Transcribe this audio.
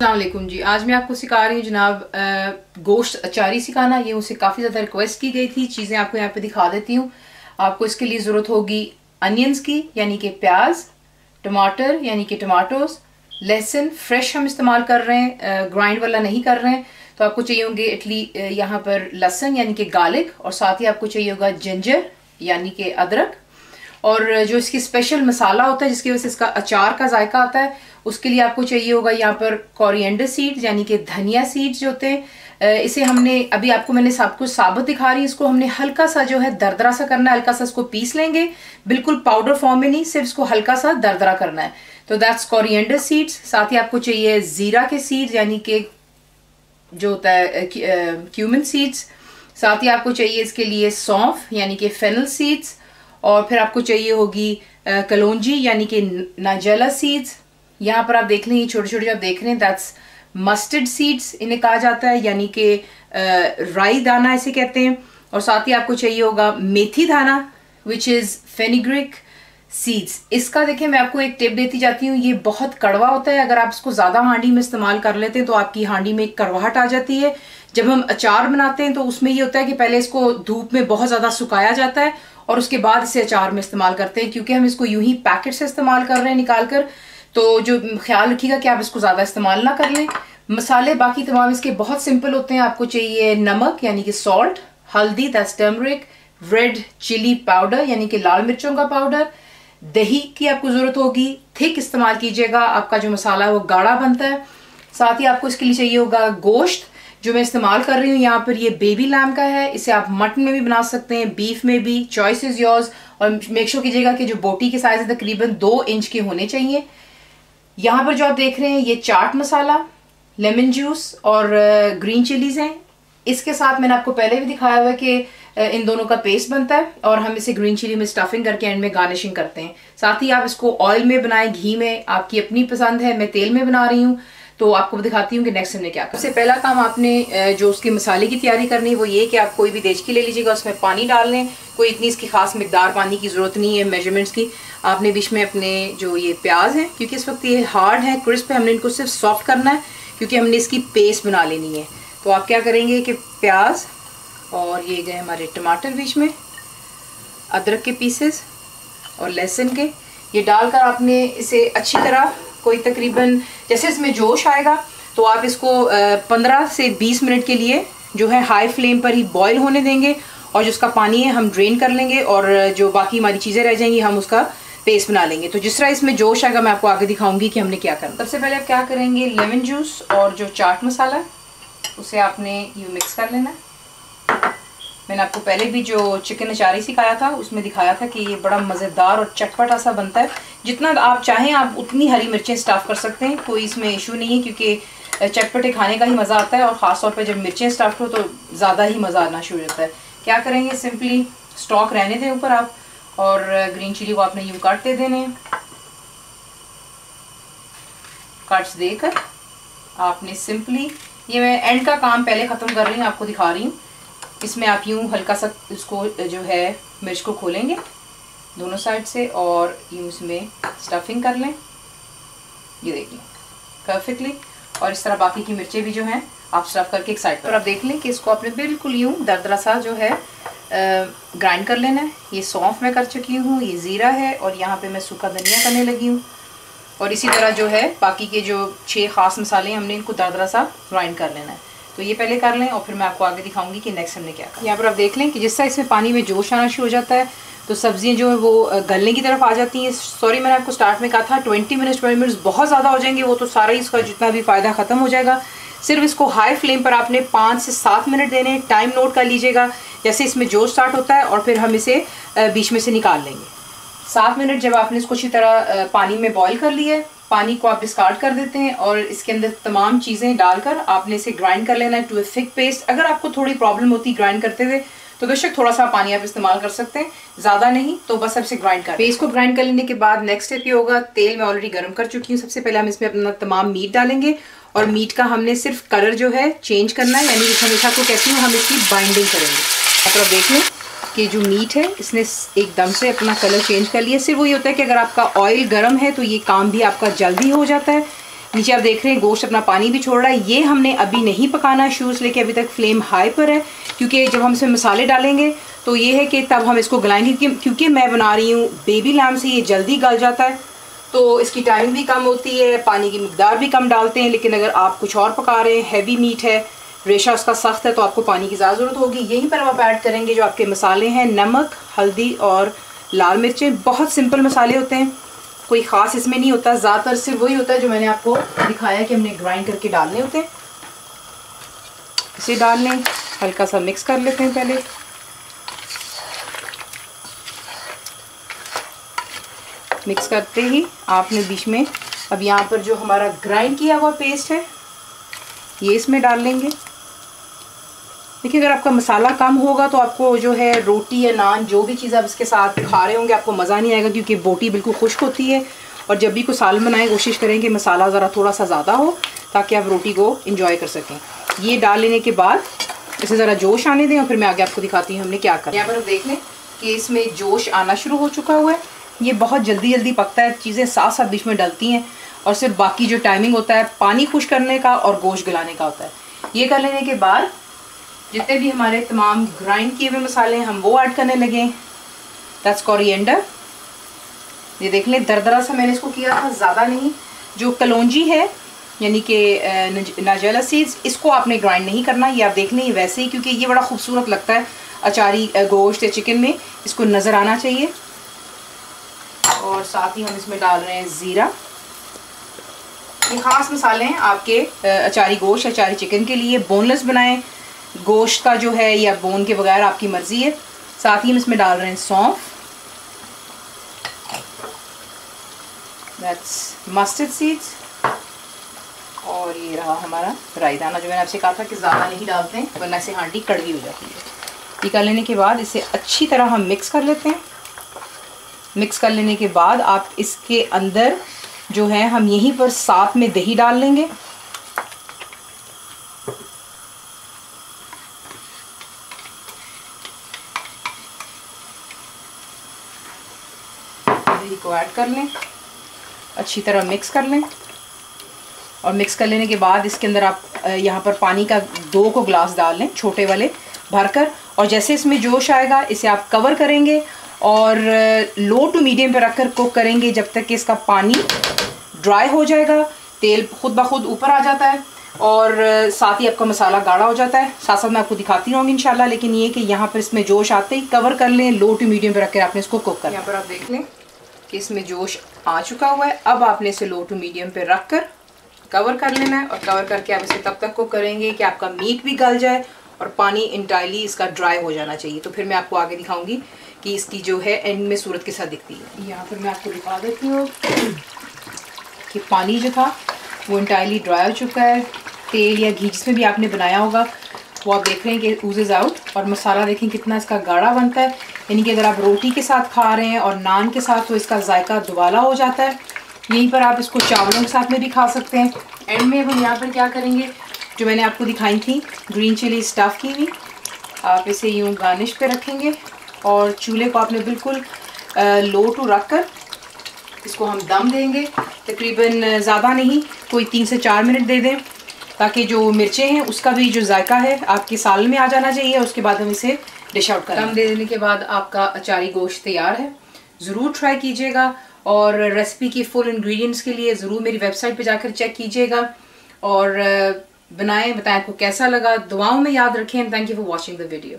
अस्सलामुअलैकुम जी। आज मैं आपको सिखा रही हूँ जनाब गोश्त अचारी सिखाना। ये मुझसे काफ़ी ज़्यादा रिक्वेस्ट की गई थी। चीज़ें आपको यहाँ पे दिखा देती हूँ। आपको इसके लिए ज़रूरत होगी अनियंस की, यानी कि प्याज, टमाटर यानी कि टमाटोज, लहसुन फ्रेश हम इस्तेमाल कर रहे हैं, ग्राइंड वाला नहीं कर रहे हैं। तो आपको चाहिए होंगे इटली यहाँ पर लहसुन यानी कि गार्लिक, और साथ ही आपको चाहिए होगा जिंजर यानी कि अदरक। और जो इसकी स्पेशल मसाला होता है जिसकी वजह से इसका अचार का जायका आता है, उसके लिए आपको चाहिए होगा यहाँ पर कोरिएंडर सीड्स यानी कि धनिया सीड्स जो होते हैं। इसे हमने अभी आपको मैंने सब कुछ साबुत दिखा रही हूँ। इसको हमने हल्का सा जो है दरदरा सा करना है, हल्का सा इसको पीस लेंगे, बिल्कुल पाउडर फॉर्म में नहीं, सिर्फ इसको हल्का सा दरदरा करना है। तो दैट्स कोरिएंडर सीड्स। साथ ही आपको चाहिए जीरा के सीड्स यानी कि जो होता है क्यूमिन सीड्स। साथ ही आपको चाहिए इसके लिए सौंफ यानी कि फेनल सीड्स, और फिर आपको चाहिए होगी कलौंजी यानी कि नाइजेला सीड्स। यहाँ पर आप देख लें, ये छोटे छोटे जो आप देख रहे हैं दैट्स मस्टर्ड सीड्स इन्हें कहा जाता है, यानी कि राई दाना इसे कहते हैं। और साथ ही आपको चाहिए होगा मेथी दाना विच इज़ फेनिग्रिक सीड्स। इसका देखें, मैं आपको एक टिप देती जाती हूँ, ये बहुत कड़वा होता है। अगर आप इसको ज़्यादा हांडी में इस्तेमाल कर लेते हैं तो आपकी हांडी में एक कड़वाहट आ जाती है। जब हम अचार बनाते हैं तो उसमें ये होता है कि पहले इसको धूप में बहुत ज़्यादा सुखाया जाता है और उसके बाद इसे अचार में इस्तेमाल करते हैं। क्योंकि हम इसको यूं ही पैकेट से इस्तेमाल कर रहे हैं निकाल कर, तो जो ख्याल रखिएगा कि आप इसको ज़्यादा इस्तेमाल ना कर लें। मसाले बाकी तमाम इसके बहुत सिंपल होते हैं। आपको चाहिए नमक यानी कि सॉल्ट, हल्दी that's turmeric, red chilli powder यानी कि लाल मिर्चों का पाउडर, दही की आपको ज़रूरत होगी, थिक इस्तेमाल कीजिएगा, आपका जो मसाला है वो गाढ़ा बनता है। साथ ही आपको इसके लिए चाहिए होगा गोश्त। जो मैं इस्तेमाल कर रही हूँ यहाँ पर ये बेबी लैम का है। इसे आप मटन में भी बना सकते हैं, बीफ में भी, चॉइस इज़ योर्स। और मेक श्योर कीजिएगा कि जो बोटी के साइज है तकरीबन 2 इंच के होने चाहिए। यहाँ पर जो आप देख रहे हैं ये चाट मसाला, लेमन जूस और ग्रीन चिलीज हैं। इसके साथ मैंने आपको पहले भी दिखाया हुआ है कि इन दोनों का पेस्ट बनता है और हम इसे ग्रीन चिली में स्टफिंग करके एंड में गार्निशिंग करते हैं। साथ ही आप इसको ऑयल में बनाएं, घी में, आपकी अपनी पसंद है। मैं तेल में बना रही हूँ तो आपको दिखाती हूँ कि नेक्स्ट हमने क्या करना। सबसे पहला काम आपने जो उसके मसाले की तैयारी करनी है वो ये कि आप कोई भी देचकी ले लीजिएगा, उसमें पानी डाल लें। कोई इतनी इसकी खास मिकदार पानी की ज़रूरत नहीं है मेजरमेंट्स की। आपने बीच में अपने जो ये प्याज है, क्योंकि इस वक्त ये हार्ड है, क्रिस्प है, हमने इनको सिर्फ सॉफ्ट करना है क्योंकि हमने इसकी पेस्ट बना लेनी है। तो आप क्या करेंगे कि प्याज और ये गए हमारे टमाटर, बीच में अदरक के पीसेस और लहसुन के, ये डालकर आपने इसे अच्छी तरह कोई तकरीबन जैसे इसमें जोश आएगा तो आप इसको 15 से 20 मिनट के लिए जो है हाई फ्लेम पर ही बॉईल होने देंगे। और जो उसका पानी है हम ड्रेन कर लेंगे और जो बाकी हमारी चीज़ें रह जाएंगी हम उसका पेस्ट बना लेंगे। तो जिस तरह इसमें जोश आएगा मैं आपको आगे दिखाऊंगी कि हमने क्या करना। सबसे पहले आप क्या करेंगे, लेमन जूस और जो चाट मसाला उसे आपने यूँ मिक्स कर लेना। मैंने आपको पहले भी जो चिकन अचारी सिखाया था उसमें दिखाया था कि ये बड़ा मज़ेदार और चटपटा सा बनता है। जितना आप चाहें आप उतनी हरी मिर्चें स्टफ़ कर सकते हैं, कोई इसमें इशू नहीं है, क्योंकि चटपटे खाने का ही मज़ा आता है और ख़ास तौर पे जब मिर्चें स्टफ़ हो तो ज़्यादा ही मज़ा आना शुरू होता है। क्या करेंगे, सिंपली स्टॉक रहने दें ऊपर आप, और ग्रीन चिली को आपने यूँ काटते देने। कट्स देकर आपने सिंपली, ये मैं एंड का काम पहले ख़त्म कर रही हूँ, आपको दिखा रही हूँ। इसमें आप यूँ हल्का सा इसको जो है मिर्च को खोलेंगे दोनों साइड से और यूँ इसमें स्टफिंग कर लें। ये देख लें परफेक्टली। और इस तरह बाकी की मिर्चें भी जो हैं आप स्टफ करके एक साइड पर आप देख लें कि इसको आपने बिल्कुल यूँ दरदरा सा जो है ग्राइंड कर लेना है। ये सौंफ मैं कर चुकी हूँ, ये ज़ीरा है और यहाँ पे मैं सूखा धनिया करने लगी हूँ। और इसी तरह जो है बाकी के जो 6 ख़ास मसाले हमने इनको दरदरा सा ग्राइंड कर लेना है। तो ये पहले कर लें और फिर मैं आपको आगे दिखाऊंगी कि नेक्स्ट हमने क्या करना। यहाँ पर आप देख लें कि जिस तरह इसमें पानी में जोश आना शुरू हो जाता है तो सब्जियां जो है वो गलने की तरफ आ जाती हैं। सॉरी, मैंने आपको स्टार्ट में कहा था 20 मिनट्स बहुत ज़्यादा हो जाएंगे, वो तो सारा ही इसका जितना भी फ़ायदा ख़त्म हो जाएगा। सिर्फ इसको हाई फ्लेम पर आपने 5 से 7 मिनट देने। टाइम नोट कर लीजिएगा, जैसे इसमें जोश स्टार्ट होता है और फिर हम इसे बीच में से निकाल लेंगे। 7 मिनट जब आपने इसको अच्छी तरह पानी में बॉयल कर लिया है, पानी को आप डिस्कार्ड कर देते हैं और इसके अंदर तमाम चीज़ें डालकर आपने इसे ग्राइंड कर लेना है टू ए थिक पेस्ट। अगर आपको थोड़ी प्रॉब्लम होती ग्राइंड करते हुए तो बेशक थोड़ा सा पानी आप इस्तेमाल कर सकते हैं, ज़्यादा नहीं। तो बस अब इसे ग्राइंड कर पेस्ट को ग्राइंड कर लेने के बाद नेक्स्ट स्टेप ये होगा, तेल मैं ऑलरेडी गर्म कर चुकी हूँ। सबसे पहले हम इसमें अपना तमाम मीट डालेंगे और मीट का हमने सिर्फ कलर जो है चेंज करना है, यानी हमेशा को कहती हूँ हम इसकी बाइंडिंग करेंगे। तो आप देख लें कि जो मीट है इसने एकदम से अपना कलर चेंज कर लिया। सिर्फ वो ये होता है कि अगर आपका ऑयल गर्म है तो ये काम भी आपका जल्दी हो जाता है। नीचे आप देख रहे हैं गोश्त अपना पानी भी छोड़ रहा है। ये हमने अभी नहीं पकाना शुरू से लेके अभी तक फ्लेम हाई पर है, क्योंकि जब हम इसमें मसाले डालेंगे तो ये है कि तब हम इसको गलाएंगे, क्योंकि मैं बना रही हूँ बेबी लैम्ब से, ये जल्दी गल जाता है तो इसकी टाइम भी कम होती है, पानी की मिकदार भी कम डालते हैं। लेकिन अगर आप कुछ और पका रहे हैं, हैवी मीट है, रेशा उसका सख्त है, तो आपको पानी की ज़्यादा ज़रूरत होगी। यहीं पर आप ऐड करेंगे जो आपके मसाले हैं, नमक, हल्दी और लाल मिर्चें। बहुत सिंपल मसाले होते हैं, कोई ख़ास इसमें नहीं होता, ज़्यादातर सिर्फ वही होता है जो मैंने आपको दिखाया कि हमने ग्राइंड करके डालने होते हैं। इसे डाल लें, हल्का सा मिक्स कर लेते हैं पहले। मिक्स करते ही आपने बीच में अब यहाँ पर जो हमारा ग्राइंड किया हुआ पेस्ट है ये इसमें डाल लेंगे। देखिए, अगर आपका मसाला कम होगा तो आपको जो है रोटी या नान जो भी चीज़ आप इसके साथ खा रहे होंगे आपको मज़ा नहीं आएगा, क्योंकि बोटी बिल्कुल खुश्क होती है। और जब भी कोई सालन बनाएं कोशिश करें कि मसाला ज़रा थोड़ा सा ज़्यादा हो ताकि आप रोटी को इंजॉय कर सकें। ये डाल लेने के बाद इसे ज़रा जोश आने दें और फिर मैं आगे आपको दिखाती हूँ हमने क्या करना। यहाँ पर आप देख लें कि इसमें जोश आना शुरू हो चुका हुआ है। ये बहुत जल्दी जल्दी पकता है, चीज़ें साथ साथ बीच में डलती हैं और सिर्फ बाकी जो टाइमिंग होता है पानी खुश करने का और गोश्त गलाने का होता है। ये कर लेने के बाद जितने भी हमारे तमाम ग्राइंड किए हुए मसाले हैं हम वो ऐड करने लगे। That's coriander. ये देख लें दरदरा सा मैंने इसको किया था, ज़्यादा नहीं। जो कलौंजी है यानी कि नाजेला सीड्स, इसको आपने ग्राइंड नहीं करना, ये आप देख लें वैसे ही, क्योंकि ये बड़ा खूबसूरत लगता है अचारी गोश्त या चिकन में, इसको नज़र आना चाहिए। और साथ ही हम इसमें डाल रहे हैं ज़ीरा। ये ख़ास मसाले हैं आपके अचारी गोश्त अचारी चिकन के लिए। बोनलेस बनाएं गोश्त का जो है या बोन के बगैर, आपकी मर्ज़ी है। साथ ही हम इसमें डाल रहे हैं सौंफ, दैट्स मस्टर्ड सीड्स, और ये रहा हमारा राई दाना जो मैंने आपसे कहा था कि ज़्यादा नहीं डालते हैं वरना से हांडी कड़वी हो जाती है। ये कर लेने के बाद इसे अच्छी तरह हम मिक्स कर लेते हैं। मिक्स कर लेने के बाद आप इसके अंदर जो है हम यहीं पर साथ में दही डाल लेंगे। दही को ऐड कर लें, अच्छी तरह मिक्स कर लें। और मिक्स कर लेने के बाद इसके अंदर आप यहाँ पर पानी का 2 को ग्लास डाल लें, छोटे वाले भरकर। और जैसे इसमें जोश आएगा इसे आप कवर करेंगे और लो टू मीडियम पे रखकर कुक करेंगे जब तक कि इसका पानी ड्राई हो जाएगा। तेल खुद ब खुद ऊपर आ जाता है और साथ ही आपका मसाला गाढ़ा हो जाता है। साथ साथ मैं आपको दिखाती रहूँगी इंशाल्लाह। लेकिन ये कि यहाँ पर इसमें जोश आते ही कवर कर लें, लो टू मीडियम पे रख कर आपने इसको कुक करना। यहाँ पर आप देख लें कि इसमें जोश आ चुका हुआ है। अब आपने इसे लो टू मीडियम पे रख कर कवर कर लेना है और कवर करके आप इसे तब तक कुक करेंगे कि आपका मीट भी गल जाए और पानी इंटायरली इसका ड्राई हो जाना चाहिए। तो फिर मैं आपको आगे दिखाऊंगी कि इसकी जो है एंड में सूरत के साथ दिखती है। यहाँ पर मैं आपको दिखा देती हूँ कि पानी जो था वो इंटायरली ड्राई हो चुका है। तेल या घी जिसमें भी आपने बनाया होगा वो आप देख रहे हैं कि ऊजेज आउट। और मसाला देखें कितना इसका गाढ़ा बनता है, यानी कि अगर आप रोटी के साथ खा रहे हैं और नान के साथ तो इसका जायका दुबाला हो जाता है। यहीं पर आप इसको चावलों के साथ में भी खा सकते हैं। एंड में हम यहाँ पर क्या करेंगे, जो मैंने आपको दिखाई थी ग्रीन चिली स्टफ़ की हुई, आप इसे यूँ गार्निश पे रखेंगे और चूल्हे को आपने बिल्कुल लो टू रख कर इसको हम दम देंगे। तकरीबन ज़्यादा नहीं, कोई 3 से 4 मिनट दे दें ताकि जो मिर्चें हैं उसका भी जो जायका है आपके साल में आ जाना चाहिए। उसके बाद हम इसे डिश आउट करें। दम दे देने के बाद आपका अचारी गोश्त तैयार है। ज़रूर ट्राई कीजिएगा और रेसिपी की फुल इंग्रेडिएंट्स के लिए ज़रूर मेरी वेबसाइट पे जाकर चेक कीजिएगा और बनाएं, बताएं आपको कैसा लगा। दुआओं में याद रखें। Thank you for watching the video.